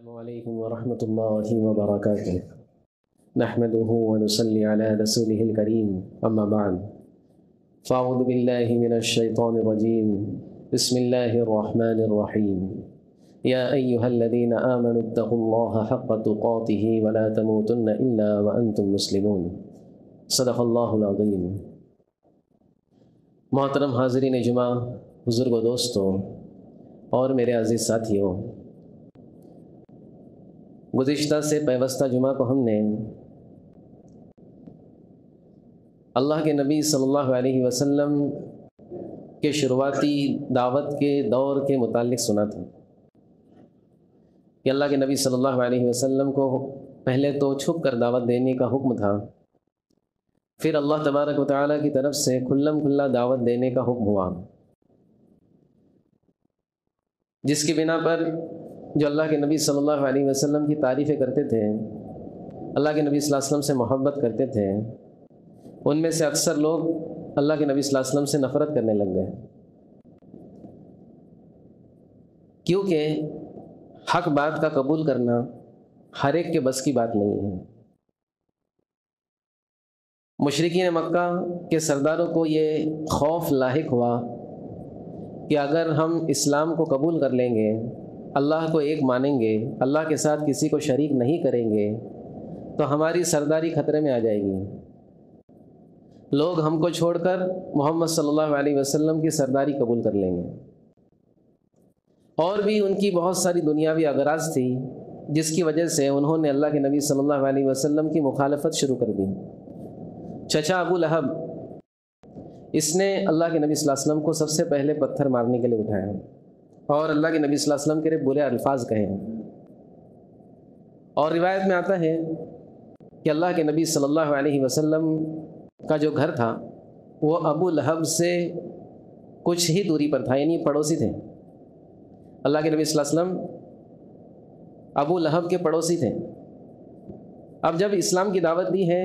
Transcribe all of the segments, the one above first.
السلام علیکم ورحمۃ اللہ وبرکاتہ نحمده ونصلی علی رسوله الکریم اما بعد فاعوذ باللہ من الشیطان الرجیم بسم اللہ الرحمن الرحیم یا ایہا الذین آمنوا اتقوا اللہ حق تقاته ولا تموتن الا وانتم مسلمون صدق اللہ العظیم۔ محترم حاضرین جمعہ، بزرگ و دوستوں اور میرے عزیز ساتھیوں، گزشتہ سے پیوستہ جمعہ کو ہم نے اللہ کے نبی صلی اللہ علیہ وسلم کے شروعاتی دعوت کے دور کے متعلق سنا تھا کہ اللہ کے نبی صلی اللہ علیہ وسلم کو پہلے تو چھپ کر دعوت دینے کا حکم تھا، پھر اللہ تبارک و تعالیٰ کی طرف سے کھلم کھلا دعوت دینے کا حکم ہوا، جس کی بنا پر جو اللہ کے نبی صلی اللہ علیہ وسلم کی تعریفیں کرتے تھے، اللہ کے نبی صلی اللہ علیہ وسلم سے محبت کرتے تھے، ان میں سے اکثر لوگ اللہ کے نبی صلی اللہ علیہ وسلم سے نفرت کرنے لگ گئے، کیونکہ حق بات کا قبول کرنا ہر ایک کے بس کی بات نہیں ہے۔ مشرکین مکہ کے سرداروں کو یہ خوف لاحق ہوا کہ اگر ہم اسلام کو قبول کر لیں گے، اللہ کو ایک مانیں گے، اللہ کے ساتھ کسی کو شریک نہیں کریں گے، تو ہماری سرداری خطرے میں آ جائے گی، لوگ ہم کو چھوڑ کر محمد صلی اللہ علیہ وسلم کی سرداری قبول کر لیں گے۔ اور بھی ان کی بہت ساری دنیاوی اغراض تھی، جس کی وجہ سے انہوں نے اللہ کے نبی صلی اللہ علیہ وسلم کی مخالفت شروع کر دی۔ چچا ابو لہب، اس نے اللہ کے نبی صلی اللہ علیہ وسلم کو سب سے پہلے پتھر مارنے کے لیے اٹھایا اور اللہ کے نبی صلی اللہ علیہ وسلم کے برے الفاظ کہے، اور روایت میں آتا ہے کہ اللہ کے نبی صلی اللہ علیہ وسلم کا جو گھر تھا وہ ابو لہب سے کچھ ہی دوری پر تھا، یعنی پڑوسی تھے۔ اللہ کے نبی صلی اللہ علیہ وسلم ابو لہب کے پڑوسی تھے۔ اب جب اسلام کی دعوت دی ہے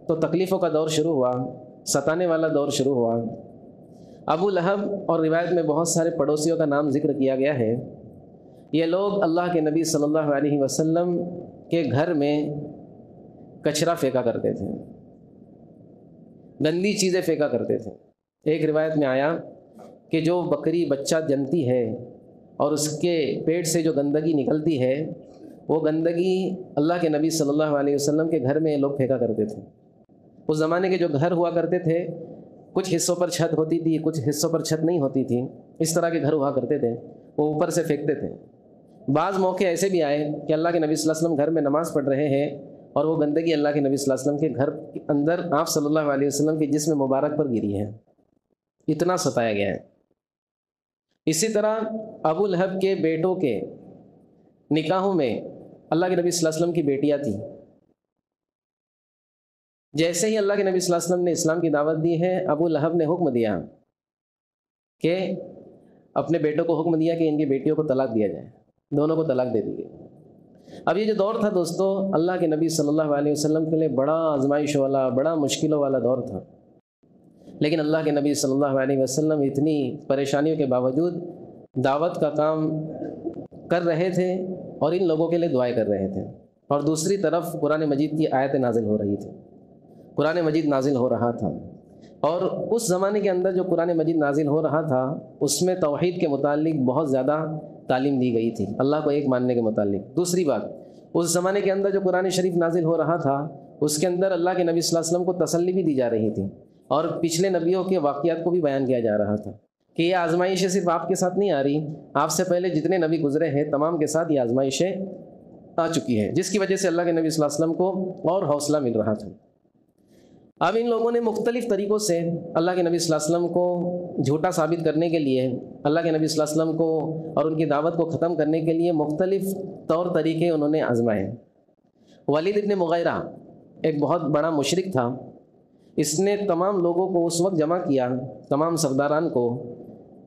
تو تکلیفوں کا دور شروع ہوا، ستانے والا دور شروع ہوا۔ ابو لہب اور روایت میں بہت سارے پڑوسیوں کا نام ذکر کیا گیا ہے، یہ لوگ اللہ کے نبی صلی اللہ علیہ وسلم کے گھر میں کچرا پھینکا کرتے تھے، گندی چیزیں پھینکا کرتے تھے۔ ایک روایت میں آیا کہ جو بکری بچہ جنتی ہے اور اس کے پیٹ سے جو گندگی نکلتی ہے، وہ گندگی اللہ کے نبی صلی اللہ علیہ وسلم کے گھر میں لوگ پھینکا کرتے تھے۔ اس زمانے کے جو گھر ہوا کرتے تھے، کچھ حصوں پر چھت ہوتی تھی، کچھ حصوں پر چھت نہیں ہوتی تھی، اس طرح کے گھر ہوا کرتے تھے، وہ اوپر سے پھینکتے تھے۔ بعض موقع ایسے بھی آئے کہ اللہ کے نبی صلی اللہ علیہ وسلم گھر میں نماز پڑھ رہے ہیں اور وہ گندگی اللہ کے نبی صلی اللہ علیہ وسلم کے گھر کے اندر آپ صلی اللہ علیہ وسلم کے جسم مبارک پر گری ہے، اتنا ستایا گیا ہے۔ اسی طرح ابو لہب کے بیٹوں کے نکاحوں میں اللہ کے نبی صلی اللہ علیہ وسلم کی بیٹیاں تھیں۔ جیسے ہی اللہ کے نبی صلی اللہ علیہ وسلم نے اسلام کی دعوت دی ہے، ابو لہب نے حکم دیا کہ اپنے بیٹوں کو حکم دیا کہ ان کی بیٹیوں کو طلاق دیا جائے، دونوں کو طلاق دے دی گئی۔ اب یہ جو دور تھا دوستو، اللہ کے نبی صلی اللہ علیہ وسلم کے لیے بڑا آزمائش والا، بڑا مشکلوں والا دور تھا، لیکن اللہ کے نبی صلی اللہ علیہ وسلم اتنی پریشانیوں کے باوجود دعوت کا کام کر رہے تھے اور ان لوگوں کے لیے دعائیں کر رہے تھے، اور دوسری طرف قرآن مجید کی آیتیں نازل ہو رہی تھیں، قرآن مجید نازل ہو رہا تھا، اور اس زمانے کے اندر جو قرآن مجید نازل ہو رہا تھا اس میں توحید کے متعلق بہت زیادہ تعلیم دی گئی تھی، اللہ کو ایک ماننے کے متعلق۔ دوسری بات، اس زمانے کے اندر جو قرآن شریف نازل ہو رہا تھا اس کے اندر اللہ کے نبی صلی اللہ علیہ وسلم کو تسلی بھی دی جا رہی تھی، اور پچھلے نبیوں کے واقعات کو بھی بیان کیا جا رہا تھا کہ یہ آزمائشیں صرف آپ کے ساتھ نہیں آ رہی، آپ سے پہلے جتنے نبی گزرے ہیں تمام کے ساتھ یہ آزمائشیں آ چکی ہیں، جس کی وجہ سے اللہ کے نبی صلی اللہ علیہ وسلم کو اور حوصلہ مل رہا تھا۔ اب ان لوگوں نے مختلف طریقوں سے اللہ کے نبی صلی اللہ علیہ وسلم کو جھوٹا ثابت کرنے کے لیے، اللہ کے نبی صلی اللہ علیہ وسلم کو اور ان کی دعوت کو ختم کرنے کے لیے مختلف طور طریقے انہوں نے آزمائے۔ ولید ابن مغیرہ ایک بہت بڑا مشرک تھا، اس نے تمام لوگوں کو اس وقت جمع کیا، تمام سرداران کو،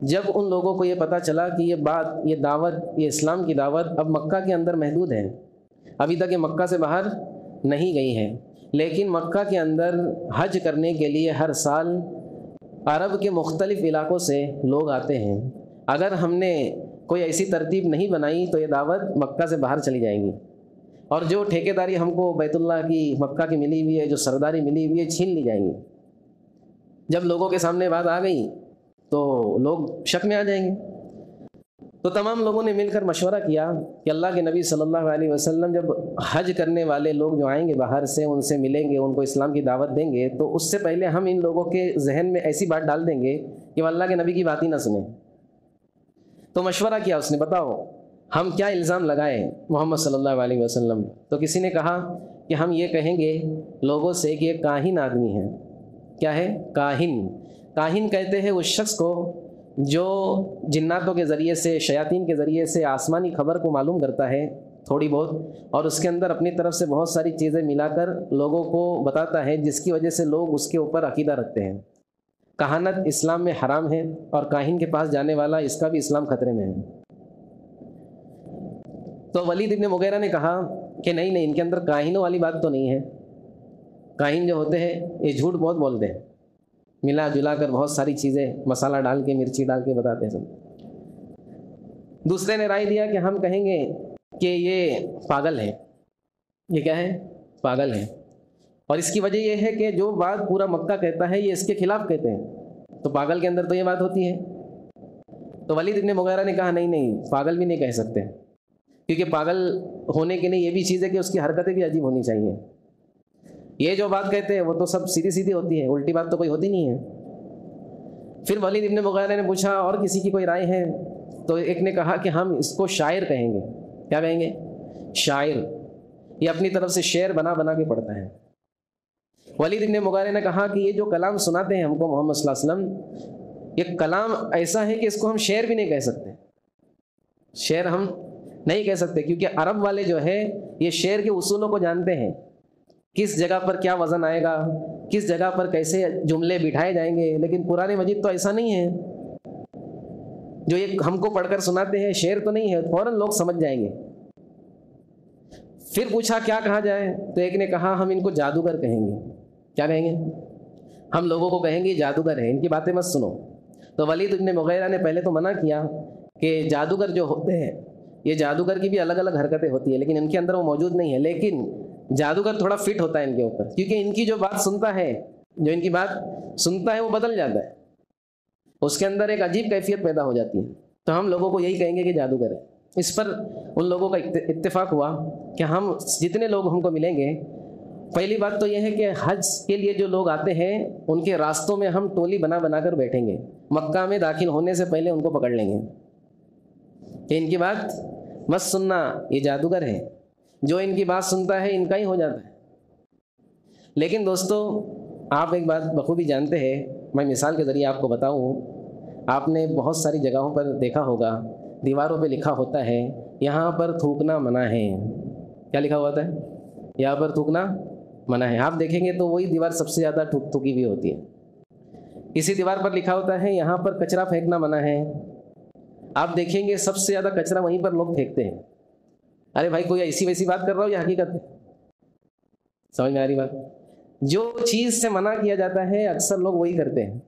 جب ان لوگوں کو یہ پتہ چلا کہ یہ بات، یہ دعوت، یہ اسلام کی دعوت اب مکہ کے اندر محدود ہے، ابھی تک یہ مکہ سے باہر نہیں گئی ہے، لیکن مکہ کے اندر حج کرنے کے لیے ہر سال عرب کے مختلف علاقوں سے لوگ آتے ہیں، اگر ہم نے کوئی ایسی ترتیب نہیں بنائی تو یہ دعوت مکہ سے باہر چلی جائیں گی، اور جو ٹھیکیداری ہم کو بیت اللہ کی مکہ کی ملی ہوئی ہے، جو سرداری ملی ہوئی ہے، چھین لی جائیں گی۔ جب لوگوں کے سامنے بات آ گئی تو لوگ شک میں آ جائیں گے۔ تو تمام لوگوں نے مل کر مشورہ کیا کہ اللہ کے نبی صلی اللہ علیہ وسلم جب حج کرنے والے لوگ جو آئیں گے باہر سے، ان سے ملیں گے، ان کو اسلام کی دعوت دیں گے، تو اس سے پہلے ہم ان لوگوں کے ذہن میں ایسی بات ڈال دیں گے کہ وہ اللہ کے نبی کی بات ہی نہ سنیں۔ تو مشورہ کیا اس نے، بتاؤ ہم کیا الزام لگائیں محمد صلی اللہ علیہ وسلم؟ تو کسی نے کہا کہ ہم یہ کہیں گے لوگوں سے کہ یہ کاہن آدمی ہے۔ کیا ہے؟ کاہن۔ کاہن کہتے ہیں اس شخص کو جو جناتوں کے ذریعے سے، شیاطین کے ذریعے سے آسمانی خبر کو معلوم کرتا ہے تھوڑی بہت، اور اس کے اندر اپنی طرف سے بہت ساری چیزیں ملا کر لوگوں کو بتاتا ہے، جس کی وجہ سے لوگ اس کے اوپر عقیدہ رکھتے ہیں۔ کہانت اسلام میں حرام ہے، اور کاہن کے پاس جانے والا اس کا بھی اسلام خطرے میں ہے۔ تو ولید ابن مغیرہ نے کہا کہ نہیں، ان کے اندر کاہنوں والی بات تو نہیں ہے۔ کاہن جو ہوتے ہیں یہ جھوٹ بہت بولتے ہیں، ملا جلا کر بہت ساری چیزیں مسالہ ڈال کے، مرچی ڈال کے بتاتے ہیں سب۔ دوسرے نے رائے دیا کہ ہم کہیں گے کہ یہ پاگل ہے۔ یہ کیا ہے؟ پاگل ہے، اور اس کی وجہ یہ ہے کہ جو بات پورا مکہ کہتا ہے یہ اس کے خلاف کہتے ہیں، تو پاگل کے اندر تو یہ بات ہوتی ہے۔ تو ولید ابن مغیرہ نے کہا نہیں، پاگل بھی نہیں کہہ سکتے، کیونکہ پاگل ہونے کے لیے یہ بھی چیز ہے کہ اس کی حرکتیں بھی عجیب ہونی چاہیے۔ یہ جو بات کہتے ہیں وہ تو سب سیدھی سیدھی ہوتی ہے، الٹی بات تو کوئی ہوتی نہیں ہے۔ پھر ولید ابن مغیرہ نے پوچھا اور کسی کی کوئی رائے ہے؟ تو ایک نے کہا کہ ہم اس کو شاعر کہیں گے۔ کیا کہیں گے؟ شاعر۔ یہ اپنی طرف سے شعر بنا بنا کے پڑھتا ہے۔ ولید ابن مغیرہ نے کہا کہ یہ جو کلام سناتے ہیں ہم کو محمد صلی اللہ علیہ وسلم، یہ کلام ایسا ہے کہ اس کو ہم شعر بھی نہیں کہہ سکتے، شعر ہم نہیں کہہ سکتے، کیونکہ عرب والے جو ہے یہ شعر کے اصولوں کو جانتے ہیں، کس جگہ پر کیا وزن آئے گا، کس جگہ پر کیسے جملے بٹھائے جائیں گے۔ لیکن قرآن مجید تو ایسا نہیں ہے، جو یہ ہم کو پڑھ کر سناتے ہیں شعر تو نہیں ہے، فوراً لوگ سمجھ جائیں گے۔ پھر پوچھا کیا کہا جائے؟ تو ایک نے کہا ہم ان کو جادوگر کہیں گے۔ کیا کہیں گے؟ ہم لوگوں کو کہیں گے جادوگر ہے، ان کی باتیں مت سنو۔ تو ولید ابن مغیرہ نے پہلے تو منع کیا کہ جادوگر جو ہوتے ہیں، یہ جادوگر کی بھی الگ الگ حرکتیں ہوتی ہیں، لیکن ان کے اندر وہ موجود نہیں ہے۔ لیکن جادوگر تھوڑا فٹ ہوتا ہے ان کے اوپر، کیونکہ ان کی جو بات سنتا ہے، جو ان کی بات سنتا ہے وہ بدل جاتا ہے، اس کے اندر ایک عجیب کیفیت پیدا ہو جاتی ہے۔ تو ہم لوگوں کو یہی کہیں گے کہ جادوگر ہے۔ اس پر ان لوگوں کا اتفاق ہوا کہ ہم جتنے لوگ ہم کو ملیں گے، پہلی بات تو یہ ہے کہ حج کے لیے جو لوگ آتے ہیں ان کے راستوں میں ہم ٹولی بنا بنا کر بیٹھیں گے، مکہ میں داخل ہونے سے پہلے ان کو پکڑ لیں گے کہ ان کی بات مت سننا، یہ جادوگر ہے، جو ان کی بات سنتا ہے ان کا ہی ہو جاتا ہے۔ لیکن دوستو آپ ایک بات بخوبی جانتے ہیں، میں مثال کے ذریعے آپ کو بتاؤں، آپ نے بہت ساری جگہوں پر دیکھا ہوگا دیواروں پہ لکھا ہوتا ہے یہاں پر تھوکنا منع ہے۔ کیا لکھا ہوا ہوتا ہے؟ یہاں پر تھوکنا منع ہے۔ آپ دیکھیں گے تو وہی دیوار سب سے زیادہ تھوکی ہوئی ہوتی ہے۔ اسی دیوار پر لکھا ہوتا ہے یہاں پر کچرا پھینکنا منع ہے۔ آپ دیکھیں گے سب سے زیادہ کچرا وہیں پر لوگ پھینکتے ہیں۔ ارے بھائی کوئی ایسی ویسی بات کر رہا ہو یا حقیقت ہے؟ سمجھ میں آ رہی بات؟ جو چیز سے منع کیا جاتا ہے اکثر لوگ وہی کرتے ہیں۔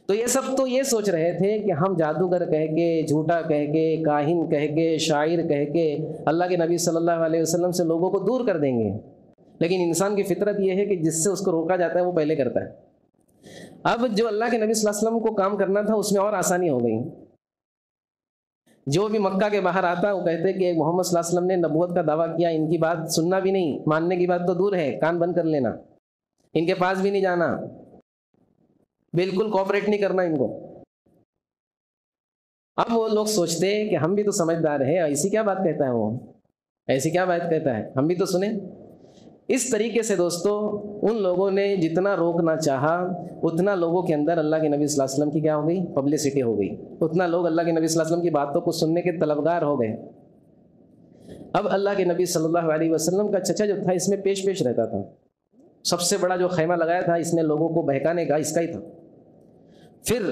تو یہ سب تو یہ سوچ رہے تھے کہ ہم جادوگر کہہ کے، جھوٹا کہہ کے، کاہن کہہ کے، شاعر کہہ کے اللہ کے نبی صلی اللہ علیہ وسلم سے لوگوں کو دور کر دیں گے۔ لیکن انسان کی فطرت یہ ہے کہ جس سے اس کو روکا جاتا ہے وہ پہلے کرتا ہے۔ اب جو اللہ کے نبی صلی اللہ علیہ وسلم کو کام کرنا تھا اس میں اور آسانی ہو گئی۔ جو بھی مکہ کے باہر آتا وہ کہتے کہ محمد صلی اللہ علیہ وسلم نے نبوت کا دعویٰ کیا، ان کی بات سننا بھی نہیں، ماننے کی بات تو دور ہے، کان بند کر لینا، ان کے پاس بھی نہیں جانا، بالکل کوآپریٹ نہیں کرنا ان کو۔ اب وہ لوگ سوچتے کہ ہم بھی تو سمجھدار ہیں، ایسی کیا بات کہتا ہے وہ، ایسی کیا بات کہتا ہے، ہم بھی تو سنیں۔ اس طریقے سے دوستو ان لوگوں نے جتنا روکنا چاہا اتنا لوگوں کے اندر اللہ کے نبی صلی اللہ علیہ وسلم کی کیا ہو گئی؟ پبلسٹی ہو گئی، اتنا لوگ اللہ کے نبی صلی اللہ علیہ وسلم کی باتوں کو سننے کے طلبگار ہو گئے۔ اب اللہ کے نبی صلی اللہ علیہ وسلم کا چچا جو تھا اس میں پیش پیش رہتا تھا، سب سے بڑا جو خیمہ لگایا تھا اس نے لوگوں کو بہکانے کا اس کا ہی تھا۔ پھر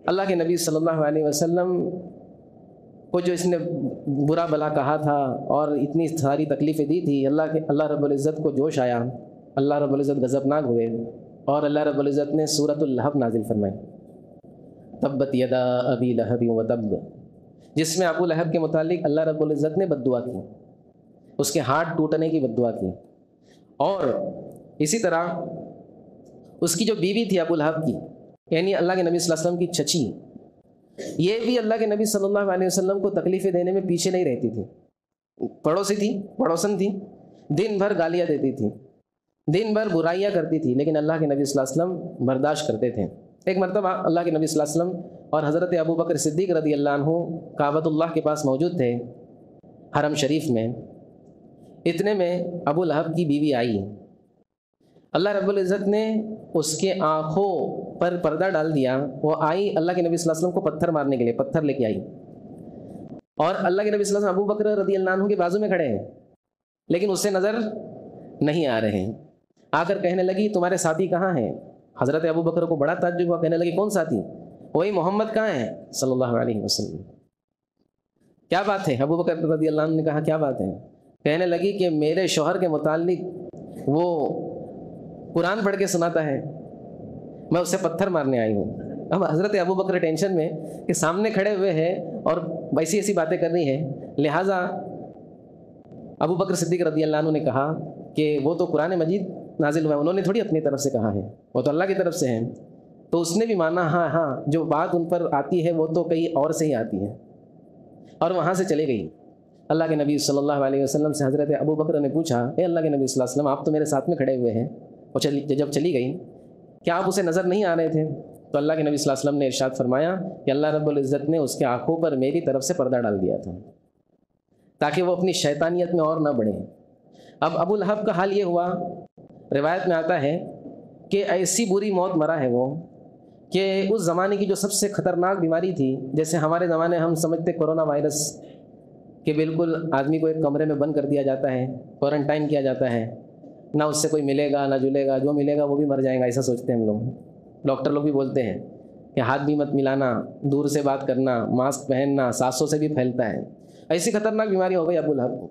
اللہ کے نبی صلی اللہ علیہ وسلم کو جو اس نے برا بلا کہا تھا اور اتنی ساری تکلیفیں دی تھی، اللہ رب العزت کو جوش آیا، اللہ رب العزت غضبناک ہوئے اور اللہ رب العزت نے سورۃ اللہب نازل فرمائی، تبت یدا ابی لہب وتب، جس میں ابو لہب کے متعلق اللہ رب العزت نے بد دعا کی، اس کے ہاتھ ٹوٹنے کی بد دعا کی۔ اور اسی طرح اس کی جو بیوی تھی ابو لہب کی، یعنی اللہ کے نبی صلی اللہ علیہ وسلم کی چچی، یہ بھی اللہ کے نبی صلی اللہ علیہ وسلم کو تکلیفیں دینے میں پیچھے نہیں رہتی تھی۔ پڑوسی تھی، پڑوسن تھی، دن بھر گالیاں دیتی تھی، دن بھر برائیاں کرتی تھی، لیکن اللہ کے نبی صلی اللہ علیہ وسلم برداشت کرتے تھے۔ ایک مرتبہ اللہ کے نبی صلی اللہ علیہ وسلم اور حضرت ابو بکر صدیق رضی اللہ عنہ کعبۃ اللہ کے پاس موجود تھے، حرم شریف میں۔ اتنے میں ابو لہب کی بیوی آئی، اللہ رب العزت نے اس کے آنکھوں پر پردہ ڈال دیا۔ وہ آئی اللہ کے نبی صلی اللہ علیہ وسلم کو پتھر مارنے کے لیے، پتھر لے کے آئی، اور اللہ کے نبی صلی اللہ علیہ وسلم ابو بکر رضی اللہ عنہ کے بازو میں کھڑے ہیں، لیکن اس سے نظر نہیں آ رہے ہیں۔ آ کر کہنے لگی تمہارے ساتھی کہاں ہیں؟ حضرت ابو بکر کو بڑا تعجب ہوا، کہنے لگی کون ساتھی؟ وہی محمد کہاں ہے صلی اللہ علیہ وسلم۔ کیا بات ہے؟ ابو بکر رضی اللہ عنہ نے کہا کیا بات ہے؟ کہنے لگی کہ میرے شوہر کے متعلق وہ قرآن پڑھ کے سناتا ہے، میں اسے پتھر مارنے آئی ہوں۔ اب حضرت ابو بکر ٹینشن میں کہ سامنے کھڑے ہوئے ہیں اور ایسی ایسی باتیں کر رہی ہیں، لہٰذا ابو بکر صدیق رضی اللہ عنہ نے کہا کہ وہ تو قرآن مجید نازل ہوا ہے، انہوں نے تھوڑی اپنی طرف سے کہا ہے، وہ تو اللہ کی طرف سے ہے۔ تو اس نے بھی مانا ہاں جو بات ان پر آتی ہے وہ تو کہیں اور سے ہی آتی ہے، اور وہاں سے چلی گئی۔ اللہ کے نبی صلی اللہ علیہ وسلم سے حضرت ابو بکر نے پوچھا اے اللہ کے نبی صلی اللہ علیہ وسلم، آپ تو میرے ساتھ میں کھڑے ہوئے ہیں، اور جب چلی گئی کیا آپ اسے نظر نہیں آ رہے تھے؟ تو اللہ کے نبی صلی اللہ علیہ وسلم نے ارشاد فرمایا کہ اللہ رب العزت نے اس کے آنکھوں پر میری طرف سے پردہ ڈال دیا تھا تاکہ وہ اپنی شیطانیت میں اور نہ بڑھے۔ اب ابو لہب کا حال یہ ہوا، روایت میں آتا ہے کہ ایسی بری موت مرا ہے وہ کہ اس زمانے کی جو سب سے خطرناک بیماری تھی، جیسے ہمارے زمانے ہم سمجھتے کورونا وائرس کہ بالکل آدمی کو ایک کمرے میں بند کر دیا جاتا ہے، کوارنٹائن کیا جاتا ہے، نہ اس سے کوئی ملے گا نہ جلے گا، جو ملے گا وہ بھی مر جائے گا، ایسا سوچتے ہیں ہم لوگ۔ ڈاکٹر لوگ بھی بولتے ہیں کہ ہاتھ بھی مت ملانا، دور سے بات کرنا، ماسک پہننا، سانسوں سے بھی پھیلتا ہے۔ ایسی خطرناک بیماری ہو گئی ابو لہب کو،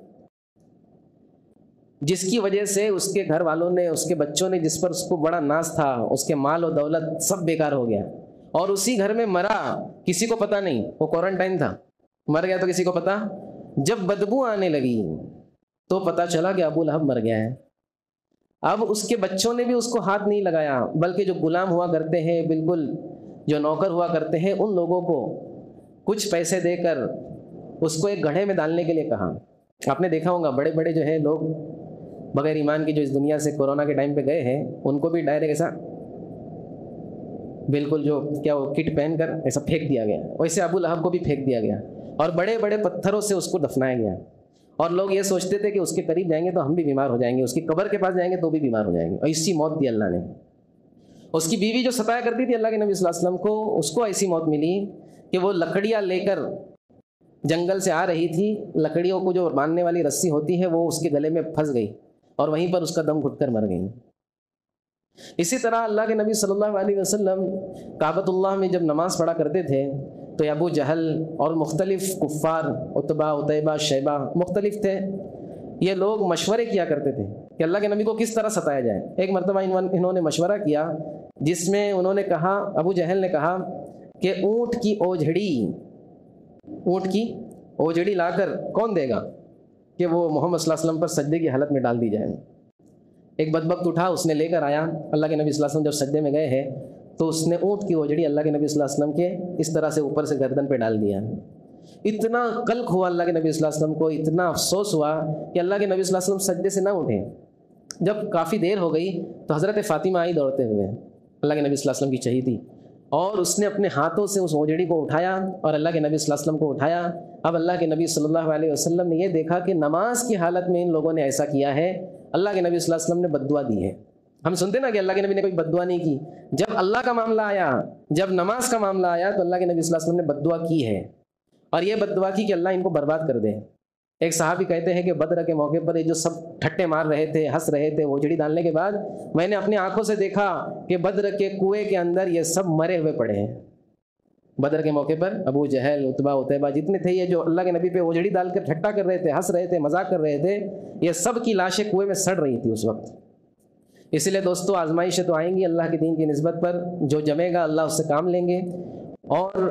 جس کی وجہ سے اس کے گھر والوں نے، اس کے بچوں نے، جس پر اس کو بڑا ناز تھا، اس کے مال و دولت سب بیکار ہو گیا، اور اسی گھر میں مرا، کسی کو پتہ نہیں، وہ کوارنٹائن تھا، مر گیا تو کسی کو پتہ۔ جب بدبو آنے لگی تو پتہ چلا کہ ابو لہب مر گیا ہے۔ اب اس کے بچوں نے بھی اس کو ہاتھ نہیں لگایا، بلکہ جو غلام ہوا کرتے ہیں، بالکل جو نوکر ہوا کرتے ہیں، ان لوگوں کو کچھ پیسے دے کر اس کو ایک گڑھے میں ڈالنے کے لیے کہا۔ آپ نے دیکھا ہوگا بڑے بڑے جو ہے لوگ بغیر ایمان کی جو اس دنیا سے کورونا کے ٹائم پہ گئے ہیں، ان کو بھی ڈائریکٹ ایسا بالکل جو کیا وہ کٹ پہن کر ایسا پھینک دیا گیا، ویسے ابو لہب کو بھی پھینک دیا گیا، اور بڑے بڑے پتھروں سے اس کو دفنایا گیا۔ اور لوگ یہ سوچتے تھے کہ اس کے قریب جائیں گے تو ہم بھی بیمار ہو جائیں گے، اس کی قبر کے پاس جائیں گے تو بھی بیمار ہو جائیں گے، اور ایسی موت دی اللہ نے۔ اس کی بیوی جو ستایا کرتی تھی اللہ کے نبی صلی اللہ علیہ وسلم کو، اس کو ایسی موت ملی کہ وہ لکڑیاں لے کر جنگل سے آ رہی تھی، لکڑیوں کو جو باندھنے والی رسی ہوتی ہے وہ اس کے گلے میں پھنس گئی، اور وہیں پر اس کا دم گھٹ کر مر گئی۔ اسی طرح اللہ کے نبی صلی اللہ علیہ وسلم کعبۃ اللہ میں جب نماز پڑھا کرتے تھے تو ابو جہل اور مختلف کفار، عتبہ، عتیبہ، شیبہ، مختلف تھے، یہ لوگ مشورے کیا کرتے تھے کہ اللہ کے نبی کو کس طرح ستایا جائے۔ ایک مرتبہ انہوں نے مشورہ کیا جس میں انہوں نے کہا، ابو جہل نے کہا کہ اونٹ کی اوجھڑی لا کر کون دے گا کہ وہ محمد صلی اللہ علیہ وسلم پر سجدے کی حالت میں ڈال دی جائے۔ ایک بدبخت اٹھا، اس نے لے کر آیا، اللہ کے نبی صلی اللہ علیہ وسلم جب سجدے میں گئے ہیں تو اس نے اونٹ کی اوجھڑی اللہ کے نبی صلی اللہ علیہ وسلم کے اس طرح سے اوپر سے گردن پہ ڈال دیا۔ اتنا قلق ہوا اللہ کے نبی صلی اللہ علیہ وسلم کو، اتنا افسوس ہوا کہ اللہ کے نبی صلی اللہ علیہ وسلم سجدے سے نہ اٹھے۔ جب کافی دیر ہو گئی تو حضرت فاطمہ آئی دوڑتے ہوئے، اللہ کے نبی صلی اللہ علیہ وسلم کی چہیتی، اور اس نے اپنے ہاتھوں سے اس اوجھڑی کو اٹھایا اور اللہ کے نبی صلی اللہ علیہ وسلم کو اٹھایا۔ اب اللہ کے نبی صلی اللہ علیہ وسلم نے یہ دیکھا کہ نماز کی حالت میں ان لوگوں نے ایسا کیا ہے، اللہ کے نبی صلی اللہ علیہ وسلم نے بد دعا دی ہے۔ ہم سنتے نا کہ اللہ کے نبی نے کوئی بد دعا نہیں کی، جب اللہ کا معاملہ آیا، جب نماز کا معاملہ آیا تو اللہ کے نبی صلی اللہ علیہ وسلم نے بد دعا کی ہے، اور یہ بد دعا کی کہ اللہ ان کو برباد کر دے۔ ایک صحابی کہتے ہیں کہ بدر کے موقع پر یہ جو سب ٹھٹے مار رہے تھے، ہنس رہے تھے، اوجھڑی ڈالنے کے بعد میں نے اپنی آنکھوں سے دیکھا کہ بدر کے کنویں کے اندر یہ سب مرے ہوئے پڑے ہیں۔ بدر کے موقع پر ابو جہل، عتبہ، عتیبہ جتنے تھے، یہ جو اللہ کے نبی پہ اوجھڑی ڈال کر ٹھٹا کر رہے تھے، ہنس رہے تھے، مذاق کر رہے تھے، یہ سب کی لاشیں کنویں میں سڑ رہی تھی اس وقت۔ اسی لیے دوستو آزمائشیں تو آئیں گی اللہ کے دین کی نسبت پر، جو جمے گا اللہ اس سے کام لیں گے، اور